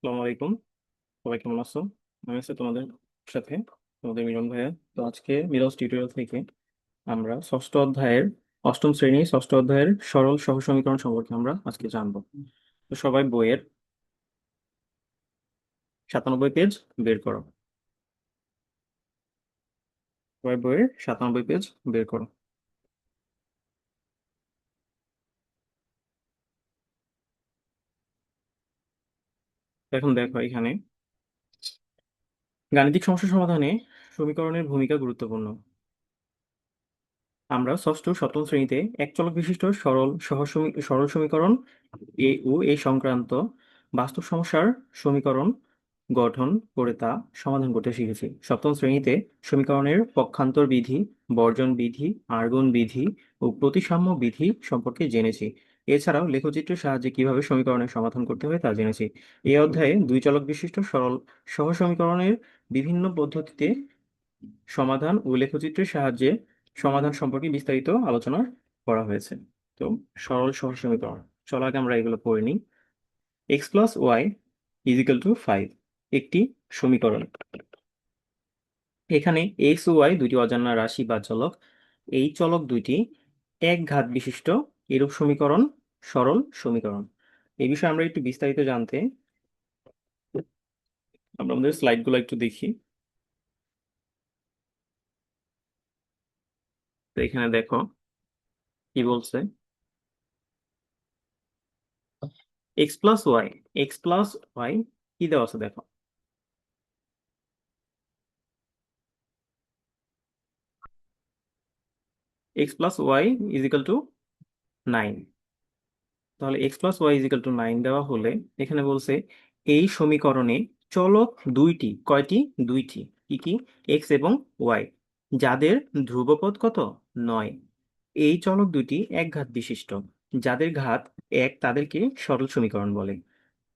আসসালামু আলাইকুম। সবাই কেমন আছো? আমি আছি তোমাদের সাথে, তোমাদের মিলন ভাইয়া। তো আজকে মিরাজ টিউটোরিয়াল থেকে আমরা ষষ্ঠ অধ্যায়ের অষ্টম শ্রেণী ষষ্ঠ অধ্যায়ের সরল সহ সমীকরণ সম্পর্কে আমরা আজকে জানবো। তো সবাই বইয়ের 97 পেজ বের করো। সবাই বইয়ের 97 পেজ বের করো। এখন দেখো, এখানে গাণিতিক সমস্যা সমাধানে সমীকরণের ভূমিকা গুরুত্বপূর্ণ। আমরা ষষ্ঠ সপ্তম শ্রেণীতে এক চলক বিশিষ্ট সরল সমীকরণ এ সংক্রান্ত বাস্তব সমস্যার সমীকরণ গঠন করে তা সমাধান করতে শিখেছি। সপ্তম শ্রেণীতে সমীকরণের পক্ষান্তর বিধি, বর্জন বিধি, আর্গন বিধি ও প্রতিসাম্য বিধি সম্পর্কে জেনেছি। এছাড়াও লেখচিত্রের সাহায্যে কিভাবে সমীকরণের সমাধান করতে হয় তা জেনেছি। এই অধ্যায়ে দুই চলক বিশিষ্ট সরল সহ সমীকরণের বিভিন্ন পদ্ধতিতে সমাধান ও লেখচিত্রের সাহায্যে সমাধান সম্পর্কে বিস্তারিত আলোচনা করা হয়েছে। তো সরল সহ সমীকরণ, চলো আগে আমরা এগুলো পড়ে নিই। x+y=5 একটি সমীকরণ। এখানে এক্স ও ওয়াই দুটি অজানা রাশি বা চলক। এই চলক দুইটি এক ঘাত বিশিষ্ট এরূপ সমীকরণ সরল সমীকরণ। এই বিষয়ে আমরা একটু বিস্তারিত জানতে আমরা আমাদের স্লাইডগুলো একটু দেখি। তো এখানে দেখো কি বলছে। এক্স প্লাস ওয়াই কি দেওয়া আছে দেখো। x+y=9। তাহলে x+y=9 দেওয়া হলে এখানে বলছে এই সমীকরণে চলক দুইটি, কয়টি? দুইটি। কি কি? এক্স এবং ওয়াই, যাদের ধ্রুবপদ কত? 9। এই চলক দুটি এক ঘাত বিশিষ্ট, যাদের ঘাত এক তাদেরকে সরল সমীকরণ বলে।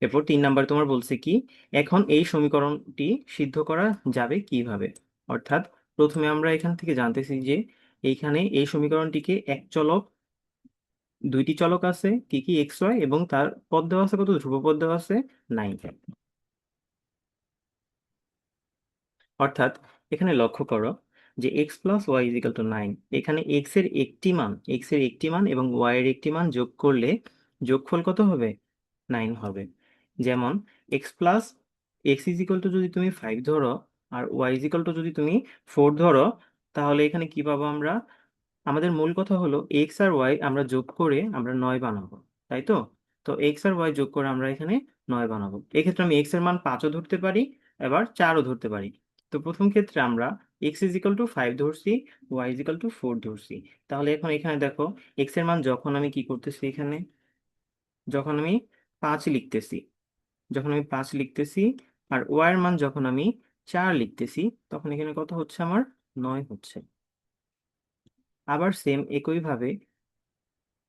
এরপর 3 নাম্বার তোমার বলছে কি, এখন এই সমীকরণটি সিদ্ধ করা যাবে কিভাবে। অর্থাৎ প্রথমে আমরা এখান থেকে জানতেছি যে এইখানে এই সমীকরণটিকে এক চলক, দুইটি চলক আছে, কি কি? এক্স ওয়াই, এবং তার পদ দেওয়া আছে কত? ধ্রুবপদ দেওয়া আছে 9। অর্থাৎ এখানে লক্ষ্য করো যে x+y=9, এখানে এক্স এর একটি মান এবং ওয়াই এর একটি মান যোগ করলে যোগফল কত হবে? 9 হবে। যেমন x+x যদি তুমি 5 ধরো আর y যদি তুমি 4 ধরো, তাহলে এখানে কি পাবো আমরা? আমাদের মূল কথা হলো এক্স আর ওয়াই আমরা যোগ করে আমরা 9 বানাবো, তাই তো? তো এক্স আর ওয়াই যোগ করে আমরা এখানে 9 বানাবো। এক্ষেত্রে আমি এক্স এর মান 5ও ধরতে পারি, এবার 4ও ধরতে পারি। তো প্রথম ক্ষেত্রে আমরা x=5 ধরছি, y=4 ধরছি। তাহলে এখন এখানে দেখো, এক্স এর মান যখন আমি কি করতেছি, এখানে যখন আমি 5 লিখতেছি, আর ওয়াই এর মান যখন আমি 4 লিখতেছি, তখন এখানে কত হচ্ছে আমার? 9 হচ্ছে। আবার সেম একইভাবে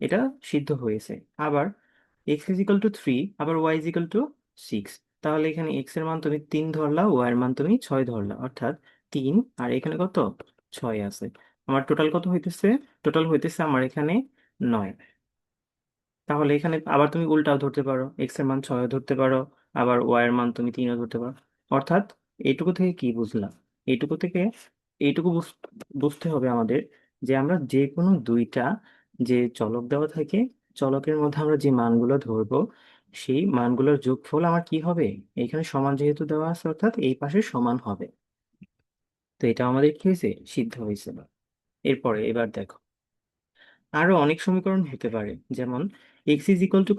এটা সিদ্ধ হয়েছে। আবার x=3, আবার y=6। তাহলে এখানে x এর মান তুমি 3 ধরলা, y এর মান তুমি 6 ধরলা, অর্থাৎ 3 আর এখানে কত? 6 আছে। আমার টোটাল কত হইতেছে? টোটাল হইতেছে আমার এখানে 9। তাহলে এখানে আবার তুমি উল্টাও ধরতে পারো, x এর মান 6 ধরতে পারো, আবার y এর মান তুমি 3ও ধরতে পারো। অর্থাৎ এইটুকু থেকে কি বুঝলাম? এইটুকু থেকে এইটুকু বুঝতে হবে আমাদের যে আমরা যে কোনো দুইটা যে চলক দেওয়া থাকে, চলকের মধ্যে আমরা যে মানগুলো ধরবো, সেই মানগুলোর যোগফল আমার কি হবে? এখানে সমান যেহেতু দেওয়া আছে, অর্থাৎ এই পাশে সমান হবে। তো এটা আমাদের কি হয়েছে? সিদ্ধ হয়েছে। এরপরে এবার দেখো, আরো অনেক সমীকরণ হতে পারে, যেমন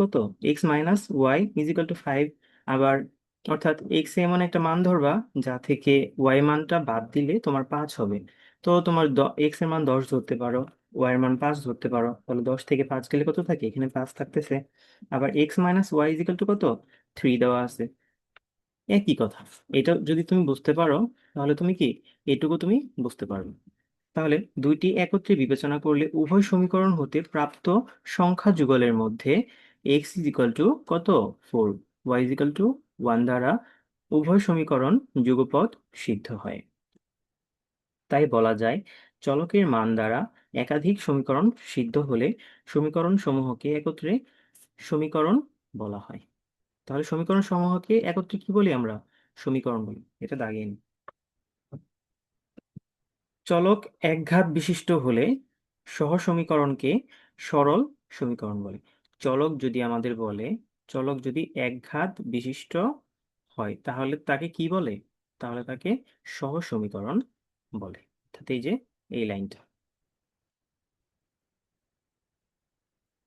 কত? x−y=5। আবার অর্থাৎ এক্স এমন একটা মান ধরবা যা থেকে ওয়াই মানটা বাদ দিলে তোমার 5 হবে। তো তোমার এক্স এর মান 10 ধরতে পারো, ওয়াই এর মান 5 ধরতে পারো, তাহলে 10 থেকে 5 গেলে কত থাকে? এখানে 5 থাকতেছে। আবার x−y=কত? 3 দেওয়া আছে। একই কথা। এটা যদি তুমি বুঝতে পারো, তাহলে তুমি কি এটুকু তুমি বুঝতে পারবে। তাহলে দুইটি একত্রে বিবেচনা করলে উভয় সমীকরণ হতে প্রাপ্ত সংখ্যা যুগলের মধ্যে কত? 4, y=1 দ্বারা উভয় সমীকরণ যুগপৎ সিদ্ধ হয়। তাই বলা যায় চলকের মান দ্বারা একাধিক সমীকরণ সিদ্ধ হলে সমীকরণ সমূহকে একত্রে সমীকরণ বলা হয়। তো তাহলে সমীকরণ সমূহকে একত্রে কি বলি আমরা? সমীকরণ বলি। এটা দাগিয়ে নিই। চলক একঘাত বিশিষ্ট হলে সহ সমীকরণকে সরল সমীকরণ বলে। চলক যদি আমাদের বলে, চলক যদি একঘাত বিশিষ্ট হয় তাহলে তাকে কি বলে? তাহলে তাকে সহ সমীকরণ বলে। অর্থাৎ এই যে এই লাইনটা।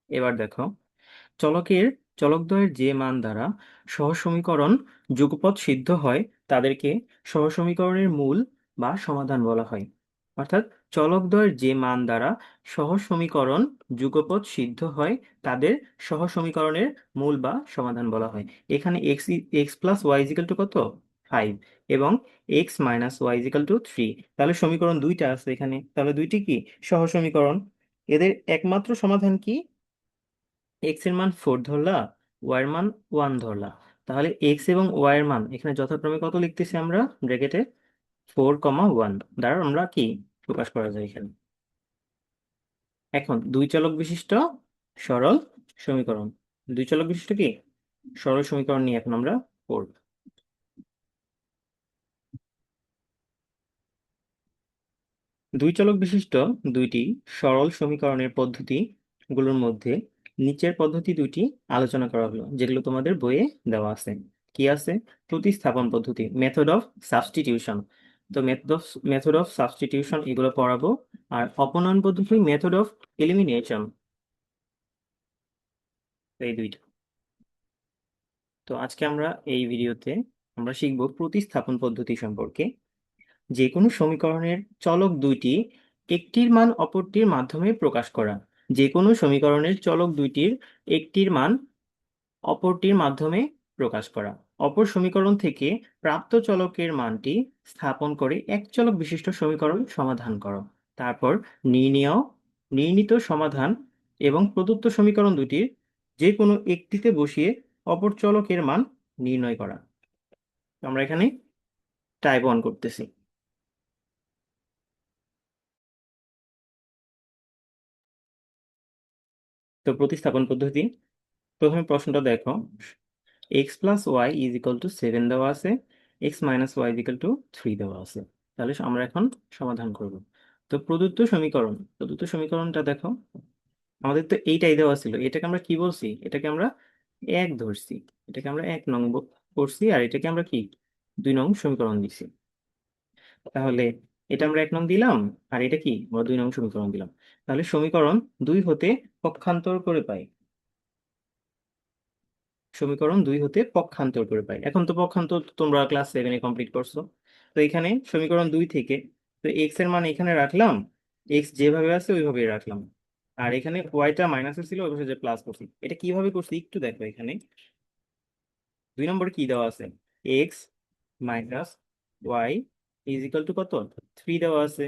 এবার দেখো, চলকের চলকদ্বয়ের যে মান দ্বারা সহসমীকরণ যুগপৎ সিদ্ধ হয় তাদেরকে সহসমীকরণের মূল বা সমাধান বলা হয়। অর্থাৎ চলকদ্বয়ের যে মান দ্বারা সহসমীকরণ যুগপৎ সিদ্ধ হয় তাদের সহসমীকরণের মূল বা সমাধান বলা হয়। এখানে x plus y is equal to কত? 5 এবং x minus y is equal to 3। তাহলে সমীকরণ দুইটা আছে এখানে, তাহলে দুইটি কি সহসমীকরণ। এদের একমাত্র সমাধান কি? এক্স এর মান 4 ধরলা, ওয়াই এর মান 1 ধরলা। তাহলে এক্স এবং ওয়াই এর মান এখানে যথাক্রমে কত লিখতেছি আমরা ব্র্যাকেটে? 4, 1 দ্বারা আমরা কি প্রকাশ করা যায় এখানে। এখন দুই চলক বিশিষ্ট সরল সমীকরণ, দুই চলক বিশিষ্ট কি সরল সমীকরণ নিয়ে এখন আমরা পড়ব। দুই চলক বিশিষ্ট দুইটি সরল সমীকরণের পদ্ধতি গুলোর মধ্যে নিচের পদ্ধতি দুইটি আলোচনা করা হলো, যেগুলো তোমাদের বইয়ে দেওয়া আছে। কি আছে? প্রতিস্থাপন পদ্ধতি, মেথড অফ সাবস্টিটিউশন। তো মেথড অফ সাবস্টিটিউশন এগুলো পড়াবো। আর অপনয়ন পদ্ধতি, মেথড অফ এলিমিনেশন, এই দুইটা। তো আজকে আমরা এই ভিডিওতে আমরা শিখব প্রতিস্থাপন পদ্ধতি সম্পর্কে। যে কোনো সমীকরণের চলক দুইটি একটির মান অপরটির মাধ্যমে প্রকাশ করা। যে কোনো সমীকরণের চলক দুইটির একটির মান অপরটির মাধ্যমে প্রকাশ করা। অপর সমীকরণ থেকে প্রাপ্ত চলকের মানটি স্থাপন করে এক চলক বিশিষ্ট সমীকরণ সমাধান করো। তারপর নির্ণেয় নির্ণীত সমাধান এবং প্রদত্ত সমীকরণ দুটির যে কোনো একটিতে বসিয়ে অপর চলকের মান নির্ণয় করা। তো আমরা এখানে টাইপ 1 করতেছি। তো প্রতিস্থাপন পদ্ধতি, প্রথমে প্রশ্নটা দেখো। X plus y is equal to 7 দেওয়া আছে, x minus y is equal to 3 দেওয়া আছে। তাহলে আমরা এখন সমাধান করব। তো প্রদত্ত সমীকরণটা দেখো, আমাদের তো এইটাই দেওয়া ছিল। এটাকে আমরা কি বলছি? এটাকে আমরা এক ধরছি, এটাকে আমরা 1 নং করছি, আর এটাকে আমরা কি 2 নং সমীকরণ দিছি। তাহলে এটা আমরা 1 নং দিলাম, আর এটা কি আমরা 2 নং সমীকরণ দিলাম। তাহলে সমীকরণ 2 হতে পক্ষান্তর করে পাই, সমীকরণ 2 হতে পক্ষান্তর করে পাই। এখন তো পক্ষান্তর তোমরা ক্লাস 7-এ কমপ্লিট করছো। তো এখানে সমীকরণ 2 থেকে তো এক্স এর মান এখানে রাখলাম, এক্স যেভাবে আছে ওইভাবেই রাখলাম। আর এখানে ওয়াইটা মাইনাসে ছিল, ওই পাশে যে প্লাস করছি। এটা কিভাবে করছি একটু দেখো। এখানে 2 নম্বরে কি দেওয়া আছে? X minus y is equal to কত? 3 দেওয়া আছে।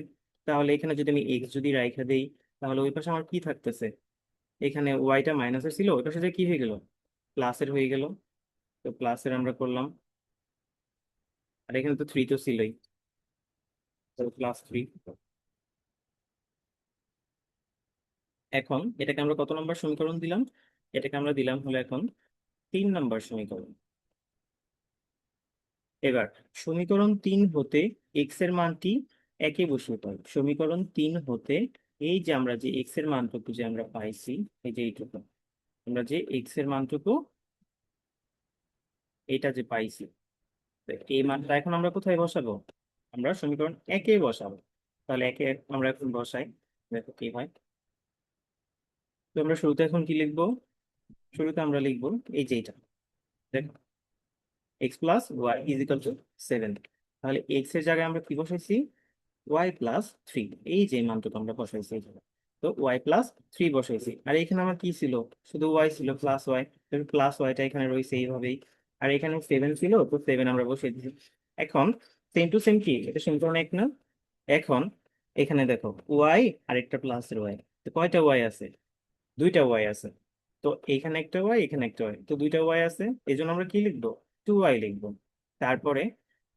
তাহলে এখানে যদি আমি এক্স যদি রাইখা দেই, তাহলে ওই পাশে আমার কি থাকতেছে? এখানে ওয়াইটা মাইনাসের ছিল, ওই পাশে যে কি হয়ে গেল? প্লাসের হয়ে গেল। তো প্লাসের আমরা করলাম, আর এখানে তো 3 তো ছিলই, +3। এখন এটাকে আমরা কত নম্বর সমীকরণ দিলাম? এটাকে আমরা দিলাম হলো এখন 3 নম্বর সমীকরণ। এবার সমীকরণ 3 হতে এক্স এর মানটি একে বসিয়ে পাই। সমীকরণ 3 হতে এই যে আমরা যে এক্স এর মানটুকু যে আমরা পাইছি, এই যে এইটুকু আমরা যে এক্স এর মানটুকু এটা যে পাইছি, তো এই মানটা এখন আমরা কোথায় বসাবো? আমরা সমীকরণ একে বসাবো। তাহলে একে আমরা এখন বসাই, দেখো কি হয়। তো আমরা শুরুতে এখন কি লিখবো? শুরুতে আমরা লিখবো এই যে এটা, দেখো, x plus y is equal to 7। তাহলে এক্স এর জায়গায় আমরা কি বসাইছি? y+3। এই যে মানটুকু আমরা বসাইছি এই জায়গায়। তো y+3 বসাইছি, আর এখানে আমার কি ছিল? শুধু y ছিল, প্লাস ওয়াই। প্লাস ওয়াইটা এখানে রয়েছে এইভাবেই। আর এখানে 7 ছিল, তো 7 আমরা বসিয়ে দিচ্ছি। এখন সেম টু সেম কি, এটা সমীকরণ 1 না? এখন এখানে দেখো ওয়াই আর একটা প্লাসের ওয়াই, তো কয়টা ওয়াই আছে? দুইটা ওয়াই আছে। তো এইখানে একটা ওয়াই, এখানে একটা ওয়াই, তো দুইটা ওয়াই আছে। এই জন্য আমরা কি লিখবো? 2y লিখবো। তারপরে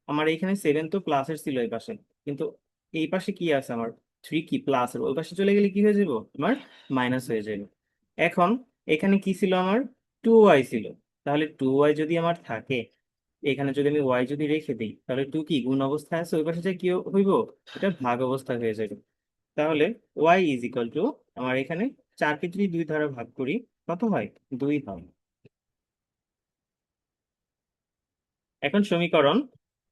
আমার এখানে 7 তো প্লাসের ছিল এই পাশে, কিন্তু এই পাশে কি আছে আমার? 3 কি প্লাসের, ওই পাশে চলে গেলে কি হয়ে যাবো? আমার মাইনাস হয়ে যাবে। এখন এখানে কি ছিল আমার? 2y ছিল। তাহলে 2y যদি আমার থাকে, এখানে যদি আমি y যদি রেখে দিই, তাহলে 2 কি গুণ অবস্থায় আছে, ওই পাশে যে কি হইব, এটা ভাগ অবস্থায় হয়ে যাবে। তাহলে y ইজ ইকুয়াল টু, আমার এখানে 4কে যদি 2 দ্বারা ভাগ করি কত হয়, 2 হয়। এখন সমীকরণ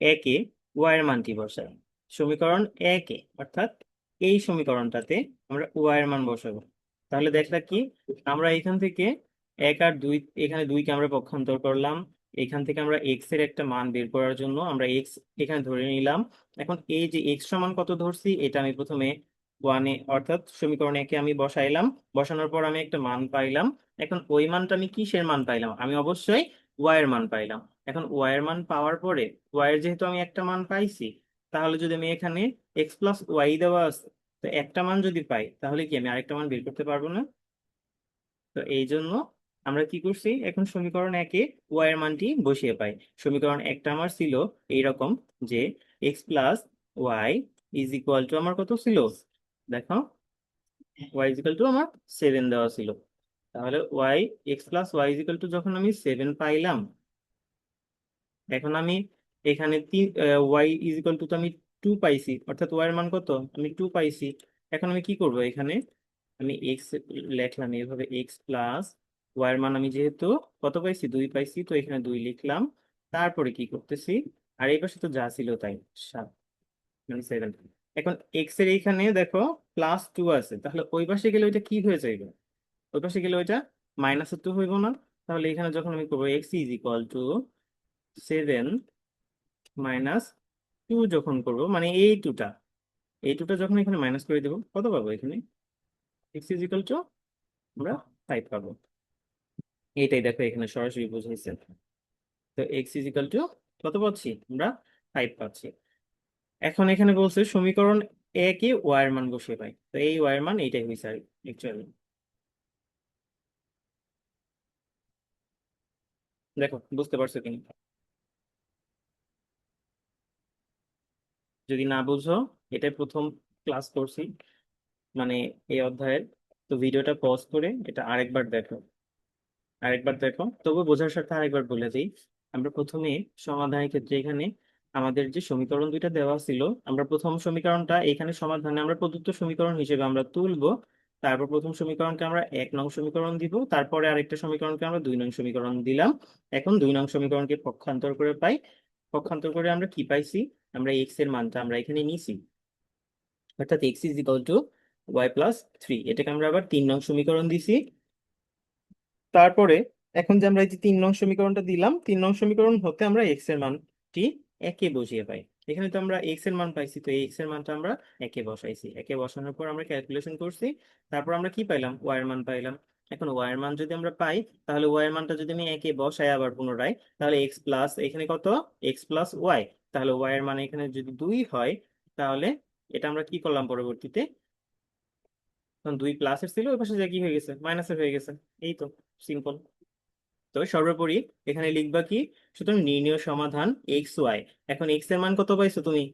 একে ওয়াই এর মানটি বসাই। সমীকরণ একে অর্থাৎ এই সমীকরণটাতে আমরা ওয়াই এর মান বসাবো। তাহলে দেখলা কি, আমরা এখান থেকে 1 আর 2, এখানে 2কে আমরা পক্ষান্তর করলাম। এখান থেকে আমরা এক্স এর একটা মান বের করার জন্য আমরা এক্স এখানে ধরে নিলাম। এখন এই যে এক্স সমান কত ধরছি, এটা আমি প্রথমে ওয়ানে অর্থাৎ সমীকরণ একে আমি বসাইলাম। বসানোর পর আমি একটা মান পাইলাম। এখন ওই মানটা আমি কিসের মান পাইলাম, আমি অবশ্যই ওয়াই এর মান পাইলাম। এখন ওয়াই এর মান পাওয়ার পরে, ওয়াই এর যেহেতু আমি একটা মান পাইছি, তাহলে যদি আমি এখানে এক্স প্লাস ওয়াই দেওয়া আছে, তো একটা মান যদি পাই তাহলে কি আমি আরেকটা মান বের করতে পারবো না? তো এই জন্য আমরা কি করছি, এখন সমীকরণ একে ওয়াই এর মানটি বসিয়ে পাই। সমীকরণ একটা আমার ছিল এইরকম যে x plus y is equal to আমার কত ছিল, দেখো, ওয়াই ইজ ইকুয়াল টু আমার 7 দেওয়া ছিল। তাহলে y, x plus y is equal to যখন আমি 7 পাইলাম, এখন আমি এখানে ওয়াই ইজ ইকুয়াল টু, তো আমি 2 পাইছি, অর্থাৎ ওয়াই এর মান কত, আমি 2 পাইছি। এখন আমি কি করব, এখানে আমি এক্স লিখলাম এইভাবে, এক্স প্লাস ওয়াই এর মান আমি যেহেতু কত পাইছি, 2 পাইছি, তো এখানে 2 লিখলাম। তারপরে কি করতেছি, আর এই পাশে তো যা ছিল তাই, 7 মানে 7। এখন এক্স এর এইখানে দেখো +2 আছে, তাহলে ওই পাশে গেলে ওইটা কি হয়ে যাবে, ওই পাশে গেলে ওইটা -2 হইব না? তাহলে এখানে যখন আমি করবো এক্স ইজ ইকুয়াল টু 7 -2 যখন করব, মানে এই টুটা যখন এখানে মাইনাস করে দেবো, কত পাবো এখানে, এক্স ইজ ইকুয়াল টু আমরা 5 পাবো। এইটাই দেখো এখানে সরাসরি বুঝাইছে। তো এক্স ইজ ইকুয়াল টু কত পাচ্ছি আমরা, 5 পাচ্ছি। এখন এখানে বলছে সমীকরণ এ কে ওয়াই এর মান বসিয়ে পাই, তো এই ওয়াই এর মান এইটাই হয়েছে আর অ্যাকচুয়ালি। দেখো বুঝতে পারছো কিনা, যদি না বুঝো, এটা প্রথম ক্লাস করছি মানে এই অধ্যায়ের, তো ভিডিওটা পজ করে এটা আরেকবার দেখো তবু বোঝার সাথে আরেকবার বলে দিই। আমরা প্রথমে সমাধানের ক্ষেত্রে এখানে আমাদের যে সমীকরণ দুইটা দেওয়া ছিল, আমরা প্রথম সমীকরণটা এখানে সমাধানে আমরা প্রদত্ত সমীকরণ হিসেবে আমরা তুলবো। তারপর প্রথম সমীকরণকে আমরা 1 নং সমীকরণ দিব, তারপরে আরেকটা সমীকরণকে আমরা 2 নং সমীকরণ দিলাম। এখন 2 নং সমীকরণকে পক্ষান্তর করে পাই। পক্ষান্তর করে আমরা কি পাইছি, আমরা এক্স এর মানটা আমরা এখানে নিছি, অর্থাৎ x is equal two y+3। এটাকে আমরা আবার 3 নং সমীকরণ দিছি। তারপরে এখন যে আমরা এই যে 3 নং সমীকরণটা দিলাম, 3 নং সমীকরণ হতে আমরা এক্স এর মানটি একে বসিয়ে পাই। এখানে তো আমরা এক্স এর মান পাইছি, তো এই এক্স এর মানটা আমরা একে বসাইছি। একে বসানোর পর আমরা ক্যালকুলেশন করছি, তারপর আমরা কি পাইলাম, ওয়াই এর মান পাইলাম। এখন ওয়াই এর মান যদি আমরা পাই, তাহলে ওয়াই এর মানটা যদি আমি একে বসাই আবার পুনরায়, তাহলে এক্স প্লাস এখানে কত, এক্স প্লাস ওয়াই, তাহলে ওয়াই এর মান এখানে যদি 2 হয়, তাহলে এটা আমরা কি করলাম পরবর্তীতে, তখন 2 প্লাসের ছিল, ওই পাশে যা কি হয়ে গেছে, মাইনাসের হয়ে গেছে। এই তো, সিম্পল। তো সর্বোপরি এখানে লিখবা কি, সুতরাং নির্ণয় সমাধান এক্স ওয়াই। এখন এক্স এর মান কত পাইছো তুমি,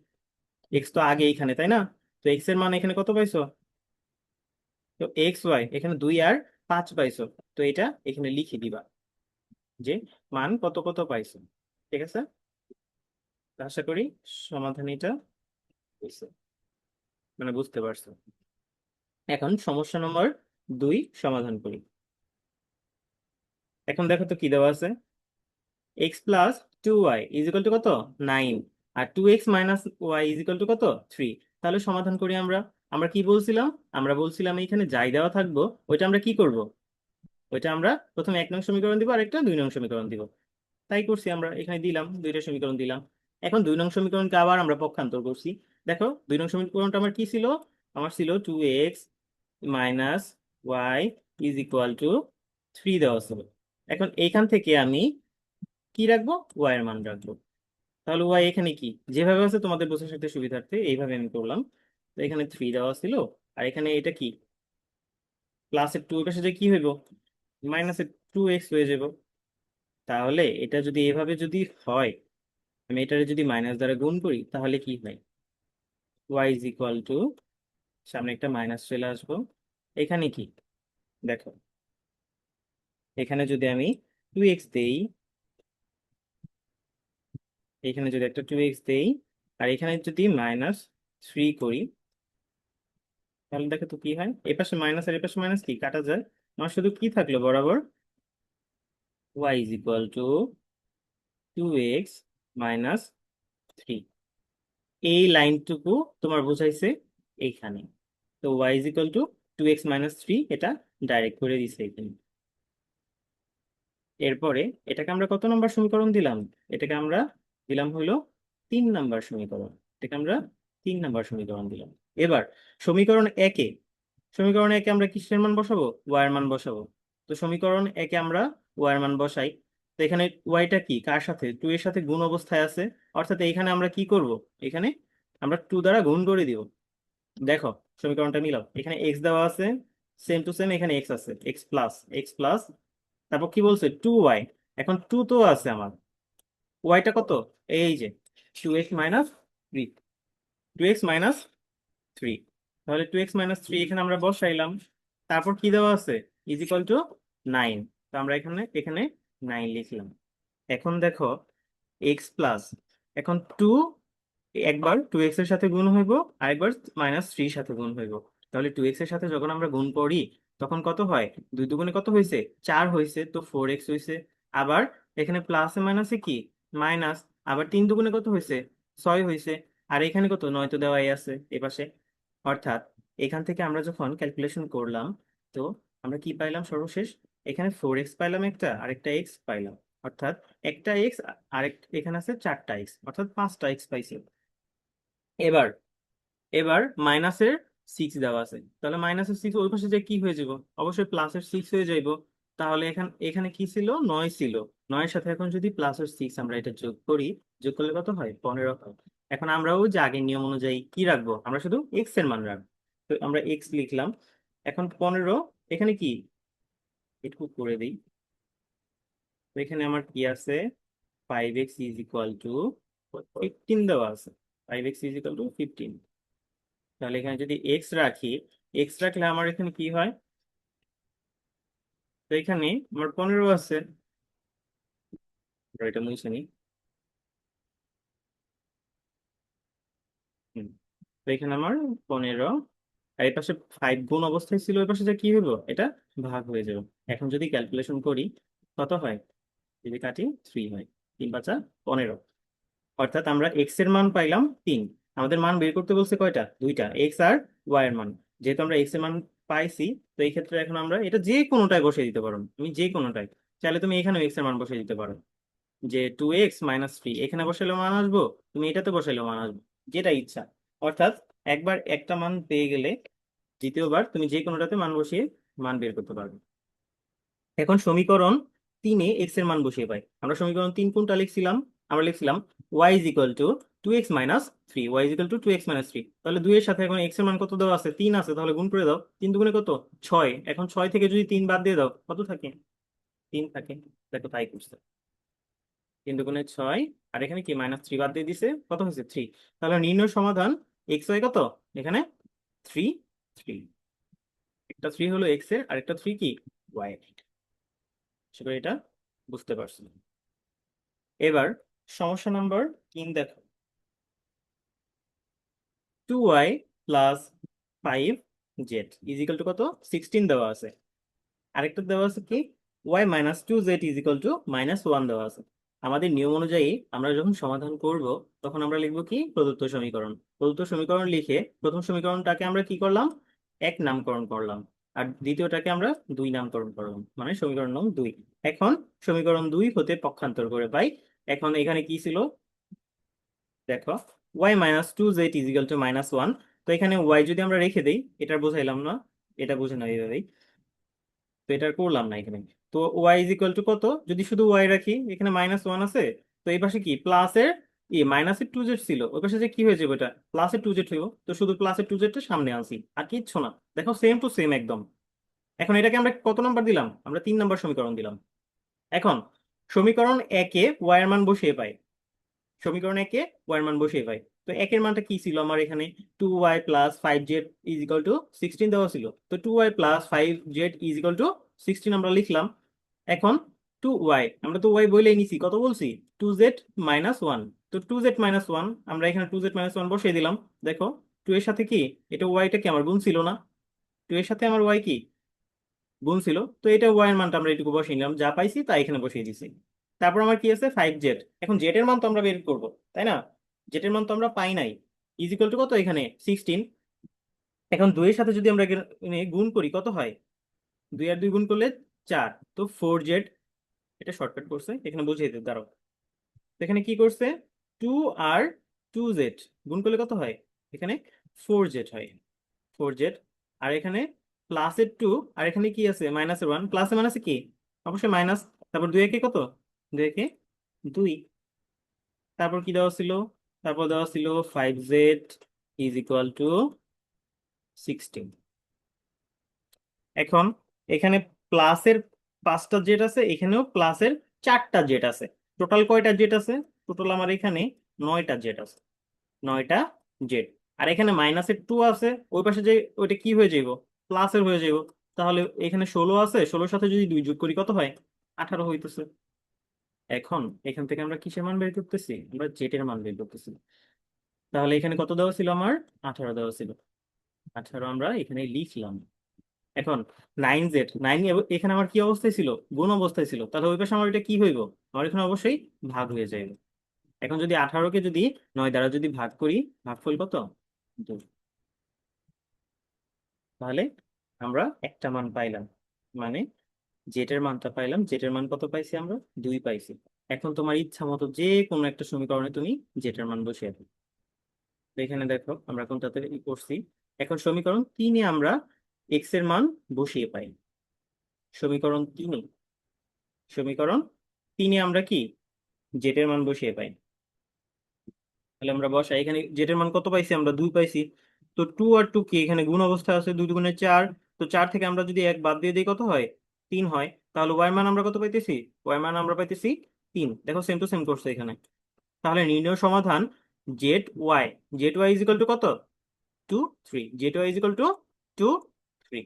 এক্স তো আগে এখানে তাই না, তো এক্স এর মান এখানে কত পাইছো, তো এক্স ওয়াই এখানে 2 আর 5 পাইছো। তো এটা এখানে লিখে দিবা যে মান কত কত পাইছো। ঠিক আছে, তো আশা করি সমাধান এটা হইছে, মানে বুঝতে পারছো। এখন সমস্যা নম্বর 2 সমাধান করি। এখন দেখো তো কি দেওয়া আছে, x+2y ইজ ইকুয়াল টু কত, 9। আর 2x - y is equal to কত, 3। তাহলে সমাধান করি আমরা। আমরা কি বলছিলাম, আমরা বলছিলাম এইখানে যাই দেওয়া থাকবো ওইটা আমরা কি করব, ওইটা আমরা প্রথমে 1 নং সমীকরণ দিব, আর একটা 2 নং সমীকরণ দিব। তাই করছি, আমরা এখানে দিলাম, দুইটা সমীকরণ দিলাম। এখন 2 নং সমীকরণকে আবার আমরা পক্ষান্তর করছি। দেখো 2 নং সমীকরণটা আমার কি ছিল, আমার ছিল 2x - y is equal two 3 দেওয়া ছিল। এখন এইখান থেকে আমি কি রাখবো, ওয়াই এর মান রাখবো। তাহলে ওয়াই এখানে কি, যেভাবে আছে তোমাদের বোঝার সাথে সুবিধার্থে এইভাবে আমি করলাম। তো এখানে 3 দেওয়া ছিল, আর এখানে এটা কি, প্লাসের 2 এর পাশে যে কি হইব, -2x হয়ে যাব। তাহলে এটা যদি এভাবে যদি হয়, আমি এটারে যদি মাইনাস দ্বারা গুণ করি, তাহলে কি হয়, ওয়াই ইজ ইকুয়াল টু, সামনে একটা মাইনাস চলে আসবো। এখানে কি, দেখো এখানে যদি আমি 2x দেই, এখানে যদি একটা 2x দেই, আর এখানে যদি -3 করি, তাহলে দেখো তো কি হয়, এ পাশে মাইনাস আর এ পাশে মাইনাস কি কাটা যায়, আমার শুধু কি থাকলো বরাবর, y is equal two 2x - 3। এই লাইনটুকু তোমার বোঝাইছে এইখানে, তো y is equal two 2x - 3, এটা ডাইরেক্ট করে দিছে এখানে। এরপরে এটাকে আমরা কত নম্বর সমীকরণ দিলাম, এটাকে আমরা দিলাম হলো 3 নম্বর সমীকরণ, এটাকে আমরা 3 নম্বর সমীকরণ দিলাম। এবার সমীকরণ একে, সমীকরণ একে আমরা কিসের মান বসাবো, ওয়াই এর মান বসাবো। তো সমীকরণ একে আমরা ওয়াই এর মান বসাই। তো এখানে ওয়াইটা কি কার সাথে, 2 এর সাথে গুণ অবস্থায় আছে, অর্থাৎ এখানে আমরা কি করব, এখানে আমরা 2 দ্বারা গুণ করে দিব। দেখো সমীকরণটা মিলাও, এখানে এক্স দেওয়া আছে, সেম টু সেম এখানে এক্স আছে, এক্স প্লাস তারপর কি বলছে 2y, এখন 2 তো আছে আমার, ওয়াইটা কত, এই যে 2x - 3, 2x - 3, তাহলে 2x - 3 এখানে আমরা বসাইলাম। তারপর কি দেওয়া আছে, ইজ ইকুয়াল টু 9, তো আমরা এখানে এখানে 9 লিখলাম। এখন দেখো এক্স প্লাস, এখন 2 একবার 2x এর সাথে গুণ হইব, আরেকবার -3 সাথে গুণ হইব। তাহলে 2x এর সাথে যখন আমরা গুণ করি তখন কত হয়, 2 দুগুণে কত হয়েছে, 4 হয়েছে, তো 4x হয়েছে। আবার এখানে প্লাসে মাইনাসে কি মাইনাস, আবার 3 দুগুণে কত হয়েছে, 6 হয়েছে। আর এখানে কত, 9 তো দেওয়াই আছে এপাশে। অর্থাৎ এখান থেকে আমরা যখন ক্যালকুলেশন করলাম, তো আমরা কি পাইলাম সর্বশেষ, এখানে 4x পাইলাম একটা, আরেকটা এক্স পাইলাম, অর্থাৎ একটা এক্স, আরেক এখানে আছে 4টা এক্স, অর্থাৎ 5টা এক্স পাইছি। এবার এবার মাইনাসের 6 দেওয়া আছে, তাহলে -6 ওই পাশে যে কি হয়ে যাব, অবশ্যই +6 হয়ে যাইব। তাহলে এখানে এখানে কি ছিল, 9 ছিল, 9 এর সাথে এখন যদি +6 আমরা এটা যোগ করি, যোগ করলে কত হয়, 15 হয়। এখন আমরাও যে আগের নিয়ম অনুযায়ী কি রাখবো, আমরা শুধু এক্স এর মান রাখবো, তো আমরা এক্স লিখলাম। এখন 15, এখানে কি একটু করে দিই, তো এখানে আমার কি আছে, 5x ইজ ইকুয়াল টু 15 দেওয়া আছে, 5x ইজ ইকুয়াল টু 15। তাহলে এখানে যদি এক্স রাখি, এক্স রাখলে আমার এখানে কি হয়, তো এখানে আমার 15 আছে, এটা মুছে নিই। হুম, তো এখানে আমার 15, আর এই পাশে 5 গুণ অবস্থায় ছিল, ওই পাশে যে কি হইব, এটা ভাগ হয়ে যাবে। এখন যদি ক্যালকুলেশন করি কত হয়, যদি কাটি 3 হয়, 3 × 5 = 15। অর্থাৎ আমরা এক্স এর মান পাইলাম 3, আমাদের মান বের করতে বলছে কয়টা, দুইটা, এক্স আর ওয়াই এর মান। যেহেতু আমরা এক্স এর মান পাইছি, তো এই ক্ষেত্রে এখন আমরা এটা যে কোনোটায় বসিয়ে দিতে পারো, তুমি যে কোনোটায় চাইলে তুমি এখানে এক্স এর মান বসিয়ে দিতে পারো, যে 2x - 3 এখানে বসাইলেও মান আসবো, তুমি এটাতে বসাইলেও মান আসবো, যেটা ইচ্ছা। অর্থাৎ একবার একটা মান পেয়ে গেলে দ্বিতীয়বার তুমি যে কোনোটাতে মান বসিয়ে মান বের করতে পারবে। এখন সমীকরণ 3-এ এক্স এর মান বসিয়ে পাই, আমরা সমীকরণ 3 কোনটা লিখছিলাম, আমরা লিখছিলাম y is equal two 2x - 3, y is equal two 2x - 3। তাহলে 2 এর সাথে এখন এক্স এর মান কত দেওয়া আছে, 3 আছে, তাহলে গুণ করে দাও, 3 দুগুণে কত, 6। এখন 6 থেকে যদি 3 বাদ দিয়ে দাও কত থাকে, 3 থাকে। দেখো তাই করছে, 3 দুগুণে 6, আর এখানে কি -3 বাদ দিয়ে দিছে, কত হয়েছে, 3। তাহলে নির্ণয় সমাধান এক্স ওয়াই কত, এখানে 3, 3, একটা 3 হলো এক্স এর, আর একটা 3 কি ওয়াই এর। আশা করি এটা বুঝতে পারছি। এবার সমস্যা নাম্বার 3 দেখো, 2y + 5z is equal to কত, 16 দেওয়া আছে। আরেকটা দেওয়া আছে কি, y - 2z is equal two -1 দেওয়া আছে। আমাদের নিয়ম অনুযায়ী আমরা যখন সমাধান করব, তখন আমরা লিখবো কি, প্রদত্ত সমীকরণ। প্রদত্ত সমীকরণ লিখে প্রথম সমীকরণটাকে আমরা কি করলাম, এক নামকরণ করলাম, আর দ্বিতীয়টাকে আমরা 2 নামকরণ করলাম, মানে সমীকরণ নং 2। এখন সমীকরণ 2 হতে পক্ষান্তর করে পাই, এখন এখানে কি ছিল, দেখো y - 2z is equal two -1। তো এখানে y যদি আমরা রেখে দেই, এটা বোঝাইলাম না, এটা বুঝে নাও এইভাবেই, তো এটা আর করলাম না এখানে। তো y ইজ ইকুয়াল টু কত, যদি শুধু y রাখি, এখানে -1 আছে, তো এই পাশে কি প্লাসের মাইনাসের 2z ছিল, ওই পাশে যে কি হয়ে যাবে, এটা +2z হইব, তো শুধু +2z টা সামনে আনছি, আর কিচ্ছু না। দেখো সেম টু সেম একদম। এখন এটাকে আমরা কত নাম্বার দিলাম, আমরা 3 নম্বর সমীকরণ দিলাম। এখন সমীকরণ একে y এর মান বসিয়ে পাই, সমীকরণ একে y এর মান বসিয়ে পাই। তো একের মানটা কি ছিল আমার এখানে, 2y + 5z is equal two 16 দেওয়া ছিল, তো 2y + 5z is equal two 16 আমরা লিখলাম। এখন টু ওয়াই, আমরা তো ওয়াই বলেই নিছি, কত বলছি, 2z-1। তো 2z-1, আমরা এখানে 2z-1 বসিয়ে দিলাম। দেখো 2 এর সাথে কি, এটা ওয়াইটা কি আমার গুণ ছিল না, 2 এর সাথে আমার ওয়াই কি গুণ ছিল, তো এটা ওয়াই এর মানটা আমরা এটুকু বসিয়ে নিলাম, যা পাইছি তা এখানে বসিয়ে দিছি। তারপর আমার কি আছে 5z। এখন জেড এর মান তো আমরা বের করব, তাই না? জেড এর মান তো আমরা পাই নাই, ইজ ইকুয়াল টু কত এখানে 16। এখন 2 এর সাথে যদি আমরা এখানে গুণ করি কত হয়, 2 আর 2 গুণ করলে 4, তো 4z। এটা শর্টকাট করছে, এখানে বুঝিয়ে দিতে দাঁড়াও। তো এখানে কি করছে, 2 আর 2z গুণ করলে কত হয়, এখানে 4z হয়, 4z। আর এখানে +2, আর এখানে কি আছে -1, প্লাসে মাইনাসে কি, অবশ্যই মাইনাস। তারপর 2 একে কত, 2 একে 2। তারপর কি দেওয়া ছিল, তারপর দেওয়া ছিল 5z ইজ ইকুয়াল টু 16। এখন এখানে প্লাসের 5টা জেড আছে, এখানেও প্লাসের 4টা জেড আছে। টোটাল কয়টা জেড আছে, টোটাল আমার এখানে 9টা জেড আছে, 9টা জেড। আর এখানে -2 আছে, ওই পাশে যে ওইটা কি হয়ে যাইব, প্লাসের হয়ে যাইব। তাহলে এখানে 16 আছে, 16-র সাথে যদি 2 যোগ করি কত হয়, 18 হইতেছে। এখন এখান থেকে আমরা কিসের মান বের করতেছি, আমরা জেড এর মান বের করতেছি। তাহলে এখানে কত দেওয়া ছিল আমার, 18 দেওয়া ছিল, 18 আমরা এখানে লিখলাম। এখন 9z, 9 এখানে আমার কি অবস্থায় ছিল, গুণ অবস্থায় ছিল, তাহলে ওই পাশে আমার এটা কি হইব, আমার এখানে অবশ্যই ভাগ হয়ে যাবে। এখন যদি 18-কে যদি 9 দ্বারা যদি ভাগ করি, ভাগফল কত, 2। তাহলে আমরা একটা মান পাইলাম, মানে জেটের মানটা পাইলাম, জেটের মান কত পাইছি আমরা, 2 পাইছি। এখন তোমার ইচ্ছা মতো যে কোনো একটা সমীকরণে তুমি জেটের মান বসিয়ে দাও। তো এখানে দেখো আমরা কোনটাতে করছি, এখন সমীকরণ 3-এ আমরা এক্স এর মান বসিয়ে পাই। সমীকরণ 3-এ, সমীকরণ 3-এ আমরা কি জেটের মান বসিয়ে পাই। তাহলে আমরা বসাই, এখানে জেটের মান কত পাইছি আমরা, 2 পাইছি। তো 2 আর 2 কি এখানে গুণ অবস্থা আছে, 2 দুগুণে 4। তো 4 থেকে আমরা যদি 1 বাদ দিয়ে দিই কত হয়, 3 হয়। তাহলে ওয়াই মান আমরা কত পাইতেছি, ওয়াই মান আমরা পাইতেছি 3। দেখো সেম টু সেম করছে এখানে। তাহলে নির্ণয় সমাধান z y, z y is equal to কত, 2 3, z y is equal to 2 3।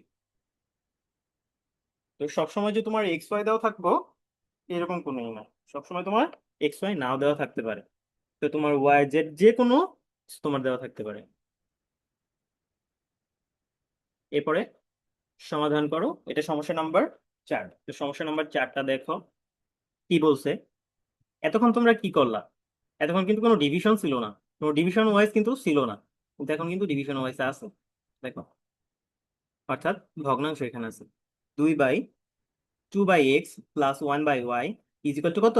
তো সবসময় যে তোমার এক্স ওয়াই দেওয়া থাকবো এরকম কোনোই না, সবসময় তোমার এক্স ওয়াই নাও দেওয়া থাকতে পারে। তো তোমার ওয়াই জেড যে কোনো তোমার দেওয়া থাকতে পারে। এরপরে সমাধান করো, এটা সমস্যা নাম্বার 4। তো সমস্যা নাম্বার 4টা দেখো কি বলছে। এতক্ষণ তোমরা কি করলা, এতক্ষণ কিন্তু কোনো ডিভিশন ছিল না, কোনো ডিভিশন ওয়াইজ কিন্তু ছিল না, কিন্তু এখন কিন্তু ডিভিশন ওয়াইজ আছে। দেখো, অর্থাৎ ভগ্নাংশ এখানে আছে, 2/2/x plus 1/y is equal to কত,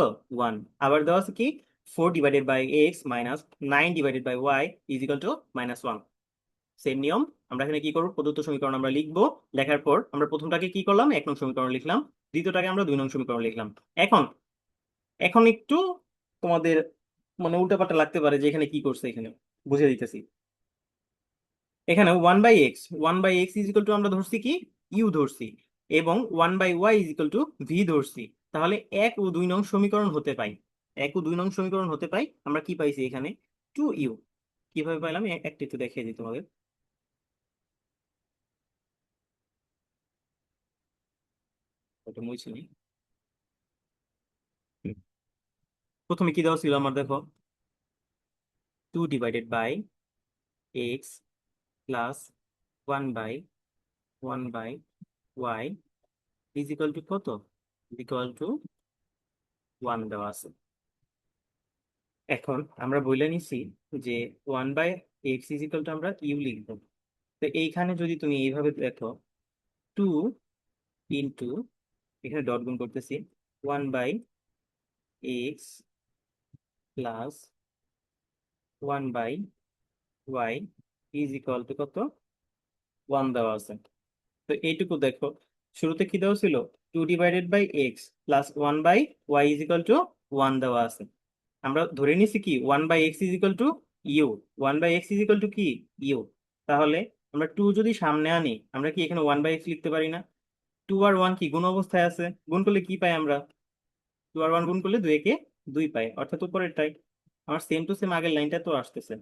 1। আবার দেওয়া আছে কি 4/x minus 9/y is equal two -1। Same নিয়ম, আমরা এখানে কি করবো, প্রদত্ত সমীকরণ আমরা লিখবো, লেখার পর আমরা প্রথমটাকে কি করলাম, 1 নং সমীকরণ লিখলাম, দ্বিতীয়টাকে আমরা 2 নং সমীকরণ লিখলাম। এখন এখন একটু তোমাদের মানে উল্টাপাল্টা লাগতে পারে যে এখানে কি করছে, এখানে বুঝিয়ে দিতেছি। এখানে 1/x ইজ ইকুয়াল টু আমরা ধরছি কি, ইউ ধরছি, এবং 1/y is equal two V ধরছি। তাহলে 1 ও 2 নং সমীকরণ হতে পাই, 1 ও 2 নং সমীকরণ হতে পাই। আমরা কি পাইছি এখানে, 2u। কিভাবে পাইলাম একটা একটু দেখিয়ে দিই তোমাদের। ওটা মুছে নিই। প্রথমে কি দেওয়া ছিল আমার, দেখো 2/x plus 1/y is equal to কত, ইকুয়াল টু 1 দেওয়া আছে। এখন আমরা বলে নিছি যে 1/x ইজ ইকুয়াল টু আমরা ইউ লিখবো। তো এইখানে যদি তুমি এইভাবে দেখো, 2 ইন্টু, এখানে ডট গুণ করতেছি, 1/x plus 1/y is equal to কত, 1 দেওয়া আছে। তো এইটুকু দেখো, শুরুতে কি দেওয়া ছিল, 2/x plus 1/y is equal two 1 দেওয়া আছে। আমরা ধরে নিছি কি 1/x is equal to u, 1/x is equal to কি ইউ। তাহলে আমরা 2 যদি সামনে আনি, আমরা কি এখানে 1/x লিখতে পারি না, 2 আর 1 কি গুণ অবস্থায় আছে, গুণ করলে কি পাই আমরা, 2 আর 1 গুণ করলে 2 একে 2 পাই, অর্থাৎ উপরেরটাই। আমার সেম টু সেম আগের লাইনটা তো আসতেছে।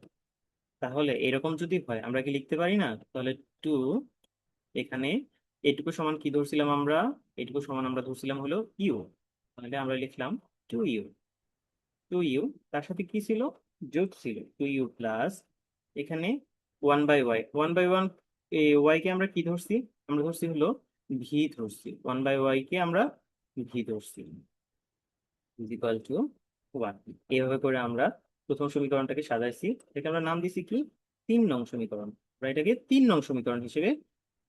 তাহলে এরকম যদি হয় আমরা কি লিখতে পারি না, তাহলে 2, এখানে এটুকু সমান কি ধরছিলাম আমরা, এটুকু সমান আমরা ধরছিলাম হলো ইউ। তাহলে আমরা লিখলাম 2u। 2u তার সাথে কি ছিল, যোগ ছিল, 2u প্লাস এখানে 1/y, 1/1 ওয়াই কে আমরা কি ধরছি, আমরা ধরছি হলো ভি ধরছি, 1/y কে আমরা ভি ধরছি, ইজ ইকুয়াল টু 1। এইভাবে করে আমরা প্রথম সমীকরণটাকে সাজাইছি, এটাকে আমরা নাম দিছি কি, 3 নং সমীকরণ। আমরা এটাকে 3 নং সমীকরণ হিসেবে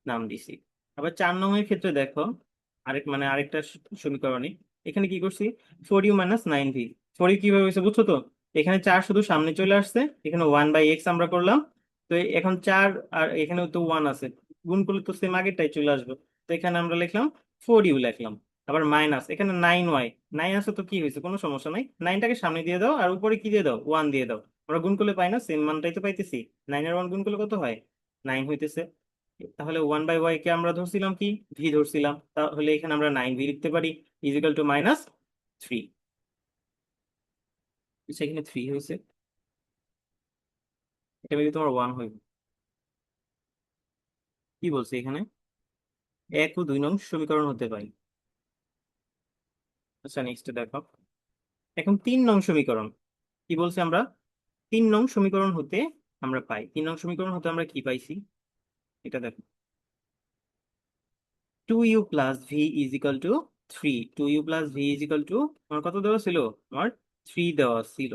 নাম দিছি। আবার 4 নং এর ক্ষেত্রে দেখো, আরেকটা সমীকরণে এখানে কি করছি, 4u - 9v। 4u কিভাবে হয়েছে বুঝছো তো, এখানে 4 শুধু সামনে চলে আসছে, এখানে 1/x আমরা করলাম। তো এখন 4 আর এখানে তো 1 আছে, গুণ করলে তো সেম আগেরটাই চলে আসবে। তো এখানে আমরা লিখলাম 4u লিখলাম। আবার মাইনাস এখানে 9y, 9 আছে তো কি হয়েছে, কোনো সমস্যা নাই, 9টাকে সামনে দিয়ে দাও আর উপরে কি দিয়ে দাও, 1 দিয়ে দাও। আমরা গুণ করলে পাই না, সেম মানটাই তো পাইতেছি। 9 আর 1 গুণ করলে কত হয়, 9 হইতেছে। তাহলে 1/y কে আমরা ধরছিলাম কি, ভি ধরছিলাম, তাহলে এখানে আমরা 9v লিখতে পারি, ইজিক্যাল টু -3। সেখানে 3 হয়েছে, এটা যদি তোমার 1 হইবে। কি বলছে এখানে, 1 ও 2 নং সমীকরণ হতে পাই। আচ্ছা নেক্সট দেখো, এখন 3 নং সমীকরণ কি বলছে, আমরা 3 নং সমীকরণ হতে আমরা পাই, 3 নং সমীকরণ হতে আমরা কি পাইছি, এটা দেখো, 2u plus V is equal to 3। 2u plus V is equal two, আমার কত দেওয়া ছিল, আমার 3 দেওয়া ছিল।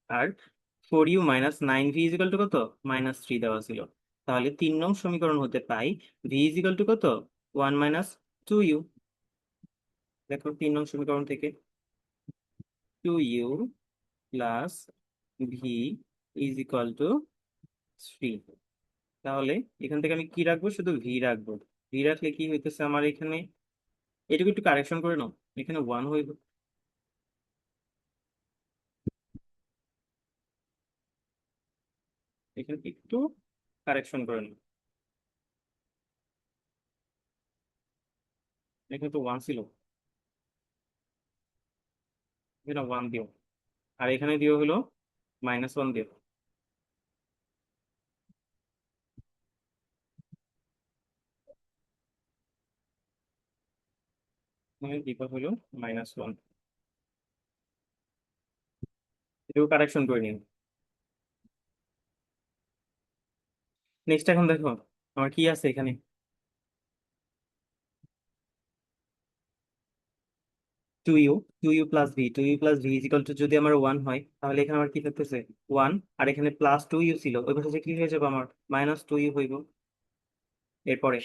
আর 4u - 9v is equal to কত, -3 দেওয়া ছিল। তাহলে 3 নং সমীকরণ হতে পাই ভি ইজ ইকাল টু কত, 1 - 2u। দেখো 3 নং সমীকরণ থেকে 2u plus V is equal to 3। তাহলে এখান থেকে আমি কি রাখবো, শুধু ভি রাখবো। ভি রাখলে কি হইতেছে আমার এখানে, এটুকু একটু কারেকশন করে নাও, এখানে 1 হইব, এখানে একটু কারেকশন করে নাও, এখানে তো 1 ছিল, এখানে 1 দিও, আর এখানে দিও হলো -1 দিও, মানে দিবা হলো -1। এটাও কারেকশন করে নিন। নেক্সট এখন দেখো আমার কি আছে এখানে, 2u, 2u plus V is equal two, যদি আমার 1 হয় তাহলে এখানে আমার কি থাকতেছে, 1। আর এখানে +2u ছিল, ওই পাশে যে কি হয়ে যাবে আমার, -2u হইব। এরপরে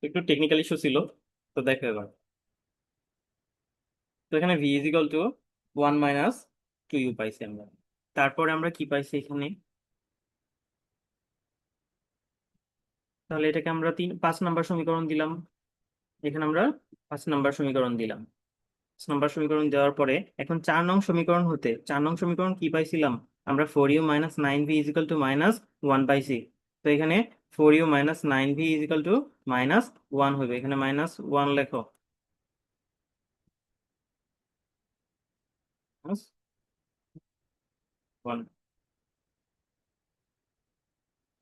একটু টেকনিক্যাল ইস্যু ছিল, তো দেখো এবার। তো এখানে V is equal two 1 - 2u পাইছি আমরা। তারপরে আমরা কি পাইছি এখানে, তাহলে এটাকে আমরা 5 নাম্বার সমীকরণ দিলাম। এখানে আমরা 5 নাম্বার সমীকরণ দিলাম। 5 নাম্বার সমীকরণ দেওয়ার পরে এখন 4 নং সমীকরণ হতে, 4 নং সমীকরণ কি পাইছিলাম, আমরা 4u - 9v is equal two -1 পাইছি। তো এখানে 4u - 9v is equal two -1 হবে, এখানে -1 লেখো, -1।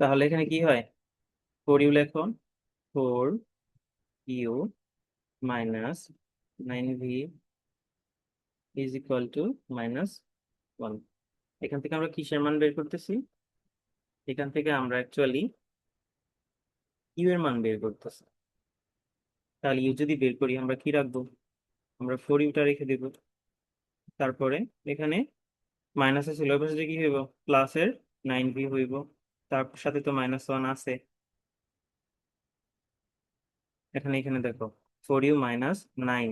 তাহলে এখানে কি হয়, 4u লেখো, 4u - 9v is equal two -1। এখান থেকে আমরা কিসের মান বের করতেছি, এখান থেকে আমরা অ্যাকচুয়ালি ইউ এর মান বের করতেছি। তাহলে ইউ যদি বের করি আমরা কি রাখবো, আমরা 4uটা রেখে দেব। তারপরে এখানে মাইনাস ছিল, ওই পাশে যে কি হইব, প্লাসের 9v হইব, তার সাথে তো -1 আছে। এখানে এখানে দেখো 4u - 9,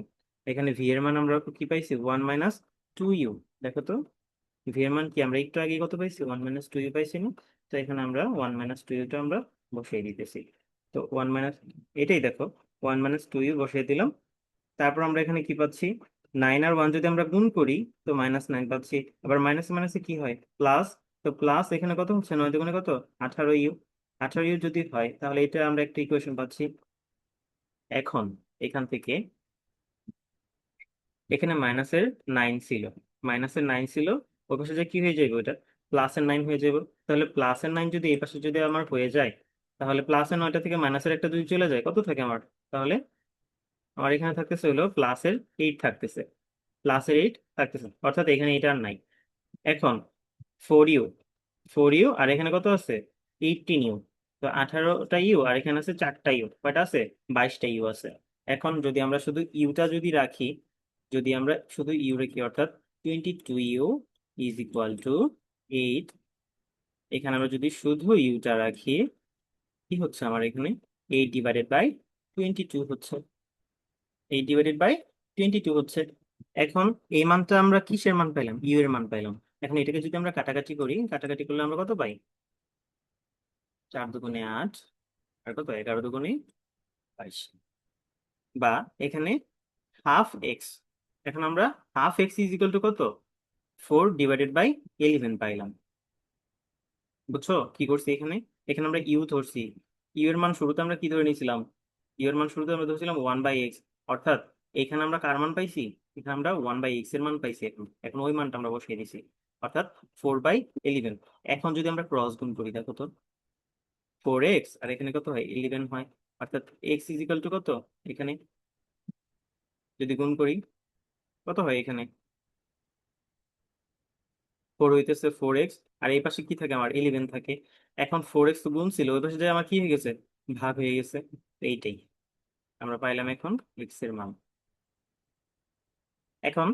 এখানে ভি এর মান আমরা কি পাইছি, 1 - 2u। দেখো তো ভি এর মান কি, আমরা একটু আগে কত পাইছি, 1 - 2u পাইছি না। তো এখানে আমরা 1 - 2uটা আমরা বসিয়ে দিতেছি। তো এটাই দেখো, 1 - 2u বসিয়ে দিলাম। তারপর আমরা এখানে কি পাচ্ছি, 9 আর 1 যদি আমরা গুণ করি তো -9 পাচ্ছি। আবার মাইনাস মাইনাসে কি হয়, প্লাস। তো প্লাস এখানে কত হচ্ছে, 9 দুগুণে কত, 18u। 18u যদি হয় তাহলে এটা আমরা একটা ইকুয়েশন পাচ্ছি। এখন এখান থেকে এখানে মাইনাসের 9 ছিল, ওই পাশে যে কি হয়ে যাবে, ওটা +9 হয়ে যাবে। তাহলে +9 যদি এই পাশে যদি আমার হয়ে যায়, তাহলে +9টা থেকে মাইনাসের একটা যদি চলে যায়, কত থাকে আমার, তাহলে আমার এখানে থাকতেছে হলো +8 থাকতেছে, +8 থাকতেছে, অর্থাৎ এখানে এটা আর নাই। এখন 4u, 4u আর এখানে কত আছে, 18u। তো 18টা ইউ আর এখানে আছে 4টা ইউ, কয়টা আছে, 22টা ইউ আছে। এখন যদি আমরা শুধু ইউটা যদি রাখি, যদি আমরা শুধু ইউ রাখি, অর্থাৎ 22u ইজ ইকুয়াল টু 8। এখানে আমরা যদি শুধু ইউটা রাখি, কি হচ্ছে আমার এখানে, 8/22 হচ্ছে, 8/22 হচ্ছে। এখন এই মানটা আমরা কিসের মান পাইলাম, ইউ এর মান পাইলাম। এখন এটাকে যদি আমরা কাটাকাটি করি, কাটাকাটি করলে আমরা কত পাই, 4 দুগুণে 8, আর কত, 11 দুগুণে 22, বা এখানে ½ x। এখন আমরা ½ x ইজ ইকুয়াল টু কত, 4/11 পাইলাম। বুঝছো কি করছি এখানে, এখানে আমরা ইউ ধরছি, ইউ এর মান শুরুতে আমরা কি ধরে নিয়েছিলাম, ইউ এর মান শুরুতে আমরা ধরেছিলাম 1/x। অর্থাৎ এখানে আমরা কার মান পাইছি, এখানে আমরা 1/x এর মান পাইছি। এখন এখন ওই মানটা আমরা বসিয়ে দিছি, অর্থাৎ 4/11। এখন যদি আমরা ক্রস গুণ করি, দেখো তো, 4x আর এখানে কত হয়, 11 হয়। অর্থাৎ এক্স ইজ ইকাল টু কত, এখানে যদি গুণ করি কত হয়, এখানে 4 হইতেছে 4x, আর এই পাশে কি থাকে, আমার 11 থাকে। এখন 4x তো গুণ ছিল, ওই পাশে যে আমার কি হয়ে গেছে, ভাগ হয়ে গেছে। তো এইটাই আমরা পাইলাম এখন এক্স এর মান। এখন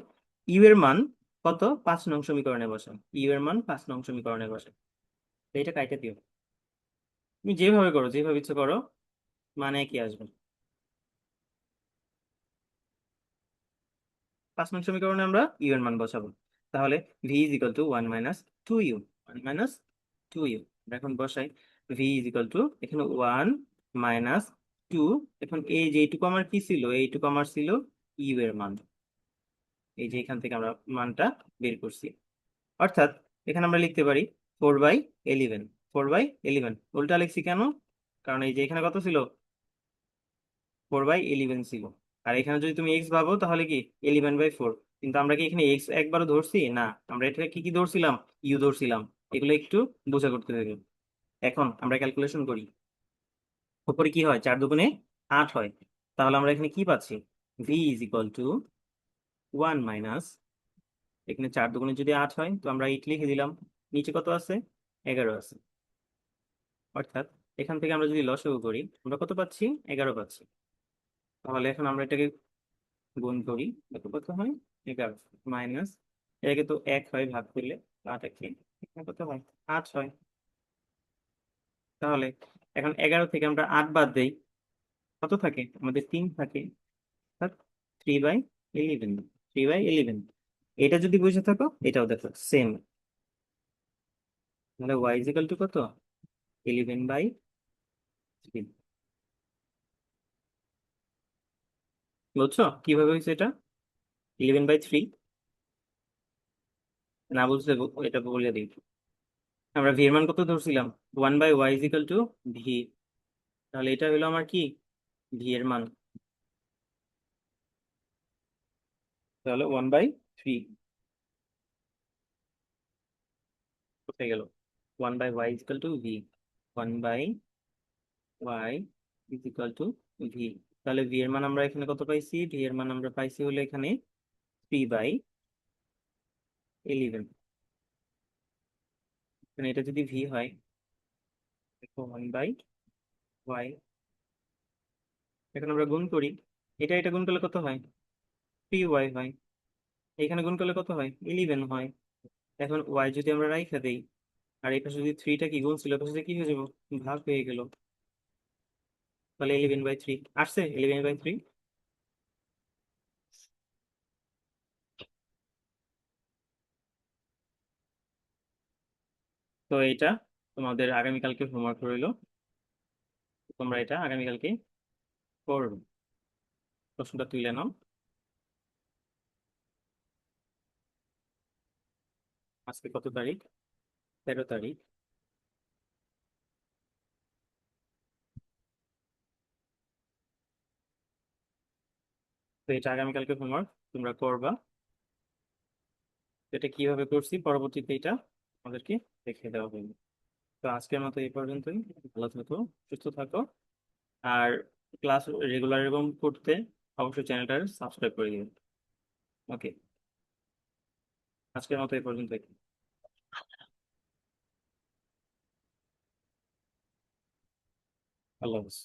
ইউ এর মান কত, 5 নং সমীকরণে বসে, ইউ এর মান 5 নং সমীকরণে বসে। তো এটা কাইটা দিও, তুমি যেভাবে করো, যেভাবে ইচ্ছে করো, মানে কি আসবে। 5 নং সমীকরণে আমরা ইউ এর মান বসাবো। তাহলে V is equal two 1 - 2u, 1 - 2u। এখন বসাই, ভি ইজ ইকাল টু এখানে 1 - 2। এখন এই যে এইটুকু আমার কি ছিল, এইটুকু আমার ছিল ইউ এর মান। এই যে এখান থেকে আমরা মানটা বের করছি, অর্থাৎ এখানে আমরা লিখতে পারি 4/11। 4/11 উল্টা লিখছি কেন, কারণ এই যে এখানে কত ছিল, 4/11 ছিল। আর এখানে যদি তুমি এক্স ভাবো তাহলে কি 11/4। কিন্তু আমরা কি এখানে এক্স একবারও ধরছি না, আমরা এটা কি কি ধরছিলাম, ইউ ধরছিলাম। এগুলো একটু বোঝা করতে হবে। এখন আমরা ক্যালকুলেশন করি, উপরে কি হয়, 4 দুগুণে 8 হয়। তাহলে আমরা এখানে কি পাচ্ছি, ভি ইজ ইকুয়াল টু 1 - এখানে 4 দুগুণে যদি 8 হয় তো আমরা 8 লিখে দিলাম, নিচে কত আছে, 11 আছে। অর্থাৎ এখান থেকে আমরা যদি লসাগু করি, আমরা কত পাচ্ছি, 11 পাচ্ছি। তাহলে এখন আমরা এটাকে গুণ করি, কত কত হয়, 11 মাইনাস, এটাকে তো 1 হয় ভাগ করলে, 8 এখানে কত হয়, 8 হয়। তাহলে এখন 11 থেকে আমরা 8 বাদ দেই, কত থাকে, আমাদের 3 থাকে, অর্থাৎ 3/11। 3/11 এটা যদি বুঝে থাকো, এটাও দেখো সেম। তাহলে ওয়াই ইজিক্যাল টু কত, 11/3। বুঝছো কিভাবে হয়েছে এটা, 11/3। না বুঝলে এটা বলে দিই, আমরা ভি এর মান কত ধরছিলাম, 1/y ইজিক্যাল টু ভি। তাহলে এটা হলো আমার কি, ভি এর মান। তাহলে 1/3 কোথায় গেল, 1/y is equal to v, 1/y is equal to v. তাহলে ভি এর মান আমরা এখানে কত পাইছি, ভি এর মান আমরা পাইছি হলো এখানে 3/11। এটা যদি ভি হয়, 1/y, এখন আমরা গুণ করি, এটা গুণ করলে কত হয়, 3y হয়। এখানে গুণ করলে কত হয়, 11 হয়। এখন ওয়াই যদি আমরা রাইখা দেই, আর এই পাশে যদি থ্রিটা কি গুণ ছিল, পাশে কি হয়ে যাবো, ভাগ হয়ে গেল। তাহলে 11/3 আসছে, 11/3। তো এটা তোমাদের আগামীকালকে হোমওয়ার্ক রইলো, তোমরা এটা আগামীকালকে করবে, প্রশ্নটা তুলে নাও। আজকে কত তারিখ? 13 তারিখ। তো এটা আগামীকালকে হোমওয়ার্ক তোমরা করবা। এটা কিভাবে করছি পরবর্তীতে এটা আমাদেরকে দেখিয়ে দেওয়া হবে। তো আজকের মতো এই পর্যন্তই। ভালো থাকো, সুস্থ থাকো। আর ক্লাস রেগুলার এরকম করতে অবশ্যই চ্যানেলটা সাবস্ক্রাইব করে দিবেন। ওকে, আজকের মতো এই পর্যন্তই। আল্লাহ হাফেজ।